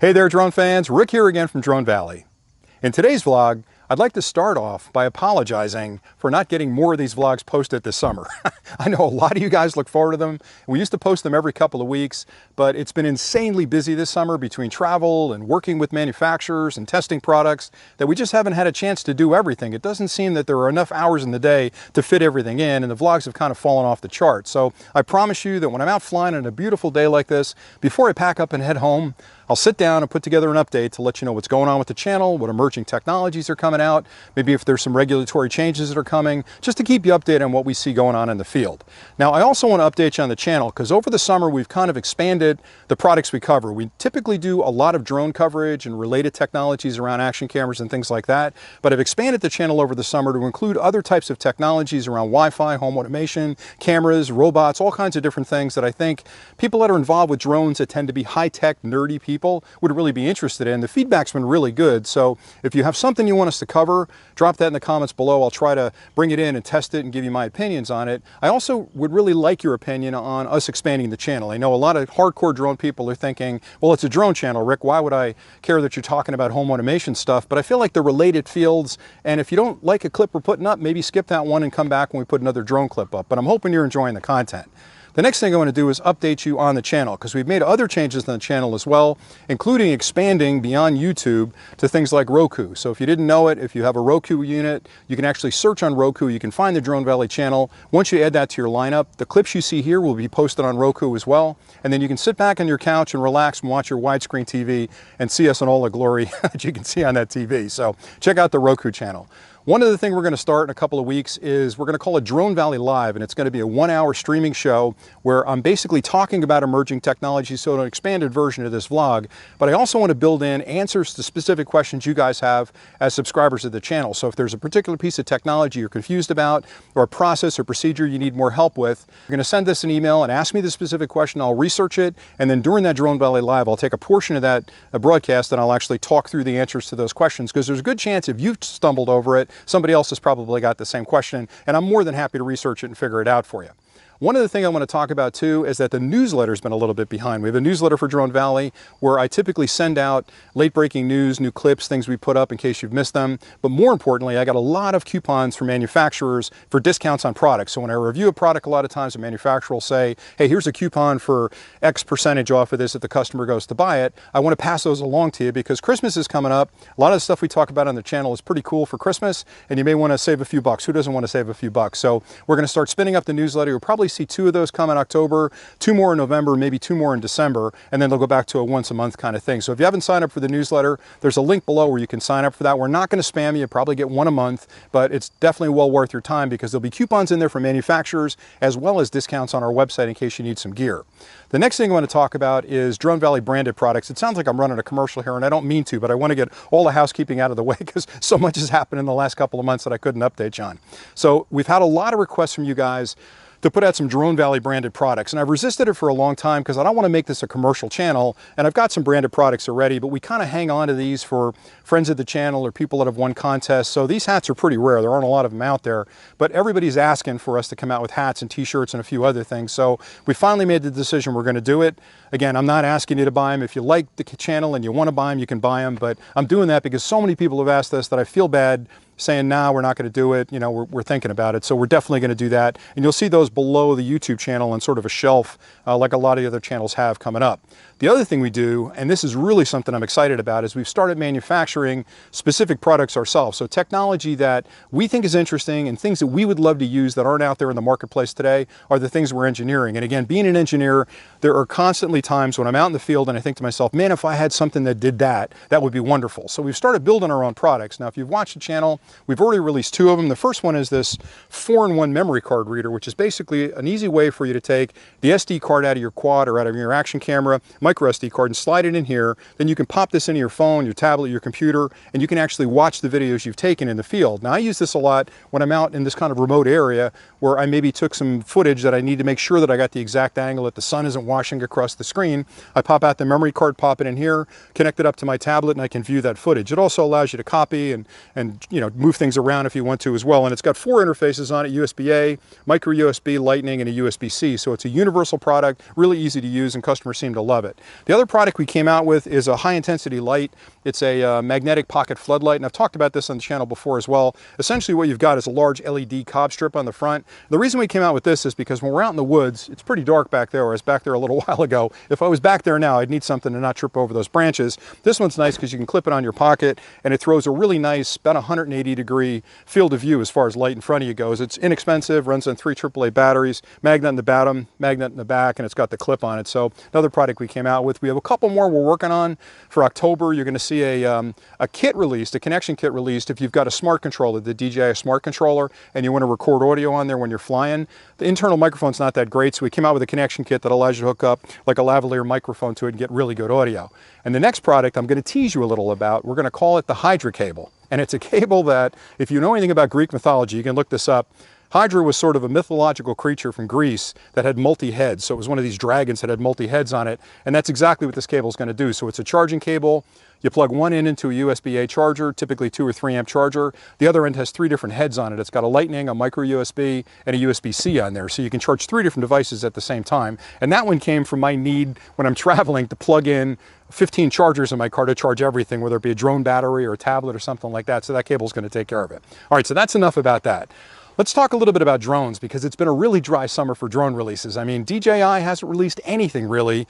Hey there drone fans, Rick here again from Drone Valley. In today's vlog, I'd like to start off by apologizing for not getting more of these vlogs posted this summer. I know a lot of you guys look forward to them. We used to post them every couple of weeks, but it's been insanely busy this summer between travel and working with manufacturers and testing products that we just haven't had a chance to do everything. It doesn't seem that there are enough hours in the day to fit everything in, and the vlogs have kind of fallen off the chart. So I promise you that when I'm out flying on a beautiful day like this, before I pack up and head home, I'll sit down and put together an update to let you know what's going on with the channel, what emerging technologies are coming out, maybe if there's some regulatory changes that are coming, just to keep you updated on what we see going on in the field. Now, I also want to update you on the channel because over the summer we've kind of expanded the products we cover. We typically do a lot of drone coverage and related technologies around action cameras and things like that, but I've expanded the channel over the summer to include other types of technologies around Wi-Fi, home automation, cameras, robots, all kinds of different things that I think people that are involved with drones that tend to be high-tech, nerdy people would really be interested in. The feedback's been really good, so if you have something you want us to cover, drop that in the comments below. I'll try to bring it in and test it and give you my opinions on it. I also would really like your opinion on us expanding the channel. I know a lot of hardcore drone people are thinking, well, it's a drone channel, Rick, why would I care that you're talking about home automation stuff? But I feel like they're related fields, and if you don't like a clip we're putting up, maybe skip that one and come back when we put another drone clip up. But I'm hoping you're enjoying the content. The next thing I want to do is update you on the channel because we've made other changes on the channel as well, including expanding beyond YouTube to things like Roku. So if you didn't know it, if you have a Roku unit, you can actually search on Roku. You can find the Drone Valley channel. Once you add that to your lineup, the clips you see here will be posted on Roku as well. And then you can sit back on your couch and relax and watch your widescreen TV and see us in all the glory that you can see on that TV. So check out the Roku channel. One other thing we're going to start in a couple of weeks is we're going to call it Drone Valley Live, and it's going to be a 1-hour streaming show where I'm basically talking about emerging technologies, so an expanded version of this vlog, but I also want to build in answers to specific questions you guys have as subscribers of the channel. So if there's a particular piece of technology you're confused about, or a process or procedure you need more help with, you're going to send us an email and ask me the specific question. I'll research it, and then during that Drone Valley Live, I'll take a portion of that broadcast and I'll actually talk through the answers to those questions, because there's a good chance if you've stumbled over it, somebody else has probably got the same question, and I'm more than happy to research it and figure it out for you. One other thing I want to talk about too is that the newsletter's been a little bit behind. We have a newsletter for Drone Valley where I typically send out late breaking news, new clips, things we put up in case you've missed them. But more importantly, I got a lot of coupons from manufacturers for discounts on products. So when I review a product, a lot of times a manufacturer will say, hey, here's a coupon for X percentage off of this if the customer goes to buy it. I want to pass those along to you because Christmas is coming up. A lot of the stuff we talk about on the channel is pretty cool for Christmas, and you may want to save a few bucks. Who doesn't want to save a few bucks? So we're going to start spinning up the newsletter. You'll probably see 2 of those come in October, 2 more in November, maybe 2 more in December, and then they'll go back to a once a month kind of thing. So if you haven't signed up for the newsletter, there's a link below where you can sign up for that. We're not going to spam you, probably get 1 a month, but it's definitely well worth your time because there'll be coupons in there for manufacturers as well as discounts on our website in case you need some gear. The next thing I want to talk about is Drone Valley branded products. It sounds like I'm running a commercial here, and I don't mean to, but I want to get all the housekeeping out of the way because so much has happened in the last couple of months that I couldn't update you on. So we've had a lot of requests from you guys to put out some Drone Valley branded products. And I've resisted it for a long time because I don't want to make this a commercial channel, and I've got some branded products already, but we kind of hang on to these for friends of the channel or people that have won contests. So these hats are pretty rare. There aren't a lot of them out there, but everybody's asking for us to come out with hats and t-shirts and a few other things. So we finally made the decision we're going to do it. Again, I'm not asking you to buy them. If you like the channel and you want to buy them, you can buy them, but I'm doing that because so many people have asked us that I feel bad saying, nah, we're not going to do it. You know, we're thinking about it. So we're definitely going to do that. And you'll see those below the YouTube channel on sort of a shelf like a lot of the other channels have coming up. The other thing we do, and this is really something I'm excited about, is we've started manufacturing specific products ourselves. So technology that we think is interesting and things that we would love to use that aren't out there in the marketplace today are the things we're engineering. And again, being an engineer, there are constantly times when I'm out in the field and I think to myself, man, if I had something that did that, that would be wonderful. So we've started building our own products. Now, if you've watched the channel, we've already released 2 of them. The first one is this 4-in-1 memory card reader, which is basically an easy way for you to take the SD card out of your quad or out of your action camera, micro SD card, and slide it in here. Then you can pop this into your phone, your tablet, your computer, and you can actually watch the videos you've taken in the field. Now, I use this a lot when I'm out in this kind of remote area where I maybe took some footage that I need to make sure that I got the exact angle, that the sun isn't washing across the screen. I pop out the memory card, pop it in here, connect it up to my tablet, and I can view that footage. It also allows you to copy and you know, move things around if you want to as well. And it's got 4 interfaces on it: USB-A, micro USB, Lightning, and a USB-C. So it's a universal product, really easy to use, and customers seem to love it. it. The other product we came out with is a high-intensity light. It's a magnetic pocket floodlight, and I've talked about this on the channel before as well. Essentially what you've got is a large LED cob strip on the front. The reason we came out with this is because when we're out in the woods, it's pretty dark back there. I was back there a little while ago. If I was back there now, I'd need something to not trip over those branches. This one's nice because you can clip it on your pocket, and it throws a really nice, about 180-degree field of view as far as light in front of you goes. It's inexpensive, runs on 3 AAA batteries, magnet in the bottom, magnet in the back, and it's got the clip on it. So another product we came out with. We have a couple more we're working on for October. You're going to see a kit released, a connection kit released if you've got a smart controller, the DJI smart controller, and you want to record audio on there when you're flying. The internal microphone's not that great, so we came out with a connection kit that allows you to hook up like a lavalier microphone to it and get really good audio. And the next product I'm going to tease you a little about, we're going to call it the Hydra Cable. And it's a cable that, if you know anything about Greek mythology, you can look this up. Hydra was sort of a mythological creature from Greece that had multi-heads. So it was one of these dragons that had multi-heads on it. And that's exactly what this cable is going to do. So it's a charging cable. You plug one end into a USB-A charger, typically 2 or 3 amp charger. The other end has 3 different heads on it. It's got a lightning, a micro USB, and a USB-C on there. So you can charge 3 different devices at the same time. And that one came from my need when I'm traveling to plug in 15 chargers in my car to charge everything, whether it be a drone battery or a tablet or something like that. So that cable is going to take care of it. All right, so that's enough about that. Let's talk a little bit about drones, because it's been a really dry summer for drone releases. I mean, DJI hasn't released anything really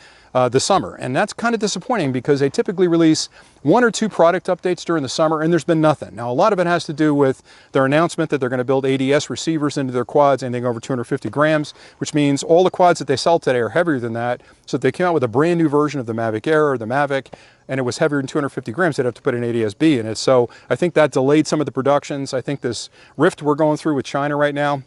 this summer, and that's kind of disappointing because they typically release 1 or 2 product updates during the summer, and there's been nothing. Now, a lot of it has to do with their announcement that they're going to build ADS receivers into their quads, anything over 250 grams, which means all the quads that they sell today are heavier than that. So if they came out with a brand new version of the Mavic Air or the Mavic, and it was heavier than 250 grams, they'd have to put an ADS-B in it. So I think that delayed some of the productions. I think this rift we're going through with China right now,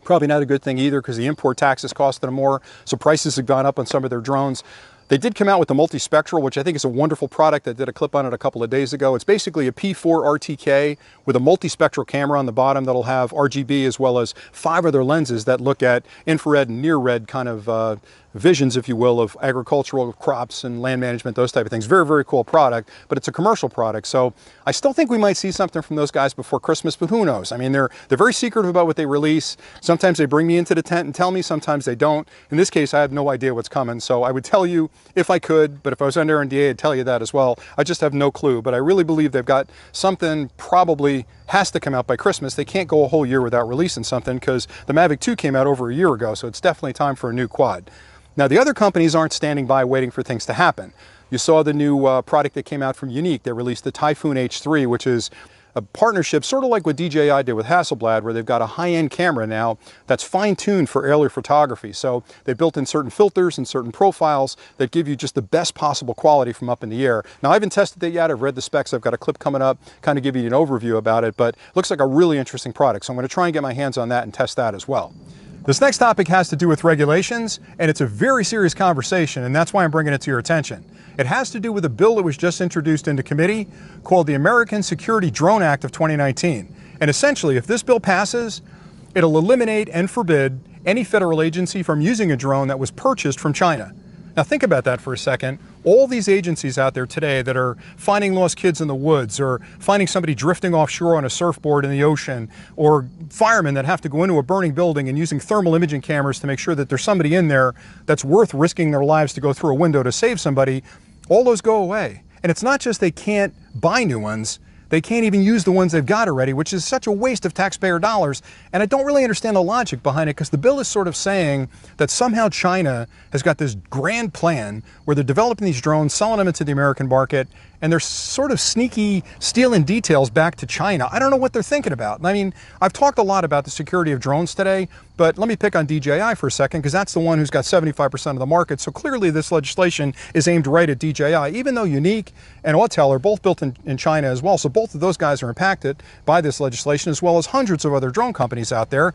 probably not a good thing either, because the import taxes costing them more. So prices have gone up on some of their drones. They did come out with the multispectral, which I think is a wonderful product. I did a clip on it a couple of days ago. It's basically a P4 RTK with a multispectral camera on the bottom that'll have RGB as well as 5 other lenses that look at infrared and near-red kind of visions, if you will, of agricultural crops and land management, those type of things. Very, very cool product, but it's a commercial product. So I still think we might see something from those guys before Christmas, but who knows? I mean, they're very secretive about what they release. Sometimes they bring me into the tent and tell me, sometimes they don't. In this case, I have no idea what's coming. So I would tell you if I could, but if I was under NDA, I'd tell you that as well. I just have no clue, but I really believe they've got something probably has to come out by Christmas. They can't go a whole year without releasing something, because the Mavic 2 came out over a year ago, so it's definitely time for a new quad. Now, the other companies aren't standing by waiting for things to happen. You saw the new product that came out from Unique. They released the Typhoon H3, which is a partnership sort of like what DJI did with Hasselblad, where they've got a high-end camera now that's fine-tuned for aerial photography. So they built in certain filters and certain profiles that give you just the best possible quality from up in the air. Now, I haven't tested it yet. I've read the specs. I've got a clip coming up, kind of give you an overview about it, but it looks like a really interesting product. So I'm going to try and get my hands on that and test that as well. This next topic has to do with regulations, and it's a very serious conversation, and that's why I'm bringing it to your attention. It has to do with a bill that was just introduced into committee called the American Security Drone Act of 2019. And essentially, if this bill passes, it'll eliminate and forbid any federal agency from using a drone that was purchased from China. Now think about that for a second. All these agencies out there today that are finding lost kids in the woods, or finding somebody drifting offshore on a surfboard in the ocean, or firemen that have to go into a burning building and using thermal imaging cameras to make sure that there's somebody in there that's worth risking their lives to go through a window to save somebody, all those go away. And it's not just they can't buy new ones, they can't even use the ones they've got already, which is such a waste of taxpayer dollars. And I don't really understand the logic behind it, because the bill is sort of saying that somehow China has got this grand plan where they're developing these drones, selling them into the American market, and they're sort of sneaky stealing details back to China. I don't know what they're thinking about. I mean, I've talked a lot about the security of drones today, but let me pick on DJI for a second, because that's the one who's got 75% of the market. So clearly this legislation is aimed right at DJI, even though Unique and Autel are both built in China as well. So both of those guys are impacted by this legislation, as well as hundreds of other drone companies out there.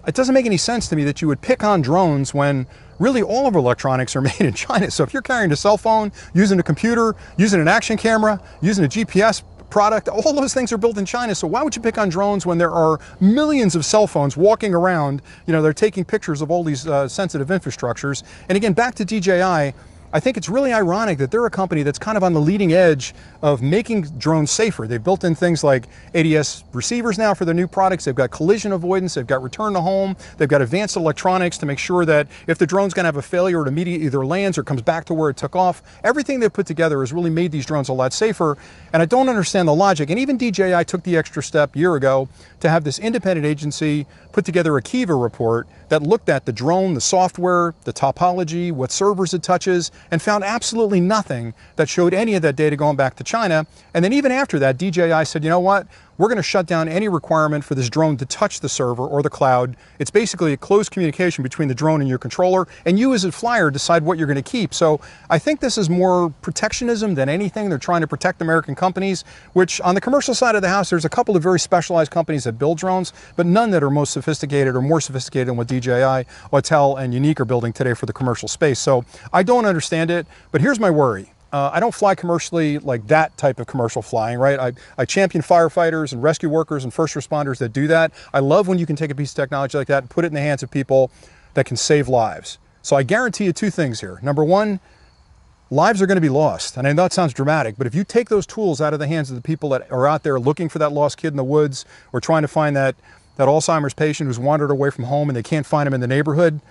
It doesn't make any sense to me that you would pick on drones when really all of our electronics are made in China. So if you're carrying a cell phone, using a computer, using an action camera, using a GPS product, all those things are built in China. So why would you pick on drones when there are millions of cell phones walking around? You know, they're taking pictures of all these sensitive infrastructures. And again, back to DJI, I think it's really ironic that they're a company that's kind of on the leading edge of making drones safer. They've built in things like ADS receivers now for their new products. They've got collision avoidance. They've got return to home. They've got advanced electronics to make sure that if the drone's going to have a failure, it immediately either lands or comes back to where it took off. Everything they've put together has really made these drones a lot safer. And I don't understand the logic. And even DJI took the extra step a year ago to have this independent agency put together a Kiva report that looked at the drone, the software, the topology, what servers it touches, and found absolutely nothing that showed any of that data going back to China. And then even after that, DJI said, you know what? We're going to shut down any requirement for this drone to touch the server or the cloud. It's basically a closed communication between the drone and your controller, and you as a flyer decide what you're going to keep. So I think this is more protectionism than anything. They're trying to protect American companies, which on the commercial side of the house, there's a couple of very specialized companies that build drones, but none that are most sophisticated or more sophisticated than what DJI, Autel, and Unique are building today for the commercial space. So I don't understand it, but here's my worry. I don't fly commercially like that type of commercial flying, right? I champion firefighters and rescue workers and first responders that do that. I love when you can take a piece of technology like that and put it in the hands of people that can save lives. So I guarantee you two things here. Number one, lives are going to be lost. And I know it sounds dramatic, but if you take those tools out of the hands of the people that are out there looking for that lost kid in the woods or trying to find that Alzheimer's patient who's wandered away from home and they can't find him in the neighborhood,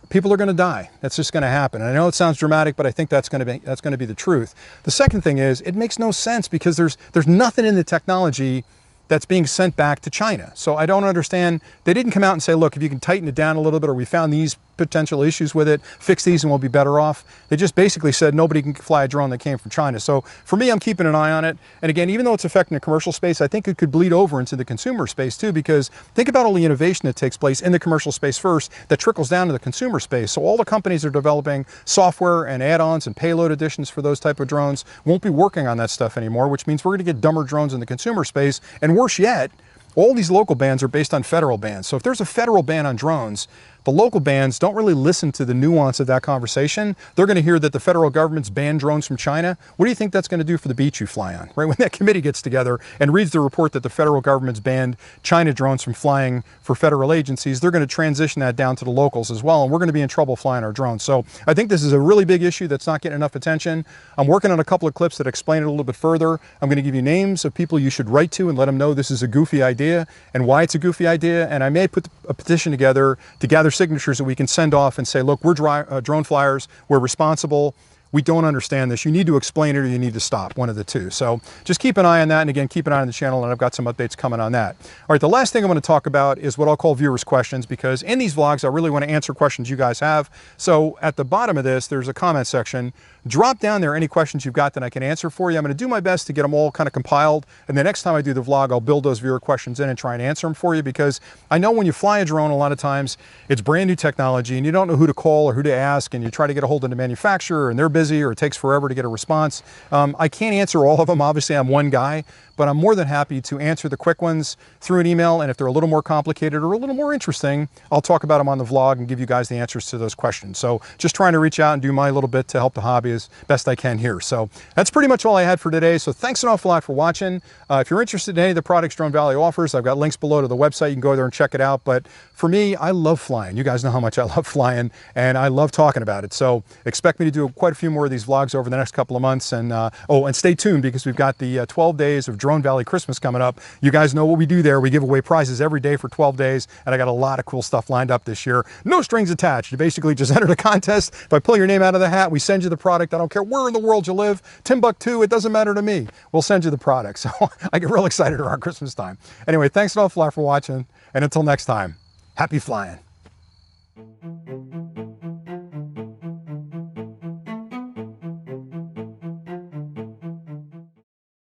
people are going to die. That's just going to happen. And I know it sounds dramatic, but I think that's going to be the truth. The second thing is, it makes no sense because there's nothing in the technology that's being sent back to China. So I don't understand. They didn't come out and say, look, if you can tighten it down a little bit, or we found these potential issues with it, fix these and we'll be better off. They just basically said nobody can fly a drone that came from China. So for me, I'm keeping an eye on it. And again, even though it's affecting the commercial space, I think it could bleed over into the consumer space too, because think about all the innovation that takes place in the commercial space first that trickles down to the consumer space. So all the companies are developing software and add-ons and payload additions for those type of drones won't be working on that stuff anymore, which means we're going to get dumber drones in the consumer space. And worse yet, all these local bans are based on federal bans. So if there's a federal ban on drones, the local bans don't really listen to the nuance of that conversation. They're going to hear that the federal government's banned drones from China. What do you think that's going to do for the beach you fly on, right? When that committee gets together and reads the report that the federal government's banned China drones from flying for federal agencies, they're going to transition that down to the locals as well, and we're going to be in trouble flying our drones. So I think this is a really big issue that's not getting enough attention. I'm working on a couple of clips that explain it a little bit further. I'm going to give you names of people you should write to and let them know this is a goofy idea and why it's a goofy idea, and I may put a petition together to gather signatures that we can send off and say, look, we're drone flyers, we're responsible, we don't understand this. You need to explain it or you need to stop, one of the two. So just keep an eye on that, and again, keep an eye on the channel, and I've got some updates coming on that. All right, the last thing I want to talk about is what I'll call viewers' questions, because in these vlogs, I really want to answer questions you guys have. So at the bottom of this, there's a comment section. Drop down there any questions you've got that I can answer for you. I'm going to do my best to get them all kind of compiled, and the next time I do the vlog, I'll build those viewer questions in and try and answer them for you, because I know when you fly a drone, a lot of times it's brand new technology and you don't know who to call or who to ask, and you try to get a hold of the manufacturer and they're busy or it takes forever to get a response. I can't answer all of them. Obviously, I'm one guy, but I'm more than happy to answer the quick ones through an email, and if they're a little more complicated or a little more interesting, I'll talk about them on the vlog and give you guys the answers to those questions. So just trying to reach out and do my little bit to help the hobby as best I can here. So that's pretty much all I had for today. So thanks an awful lot for watching. If you're interested in any of the products Drone Valley offers, I've got links below to the website. You can go there and check it out. But for me, I love flying. You guys know how much I love flying, and I love talking about it. So expect me to do quite a few more of these vlogs over the next couple of months. And and stay tuned, because we've got the 12 days of Drone Valley Christmas coming up. You guys know what we do there. We give away prizes every day for 12 days, and I got a lot of cool stuff lined up this year. No strings attached. You basically just enter the contest. If I pull your name out of the hat, we send you the product. I don't care where in the world you live. Timbuktu, it doesn't matter to me. We'll send you the product. So I get real excited around Christmas time. Anyway, thanks an awful lot for watching, and until next time, happy flying.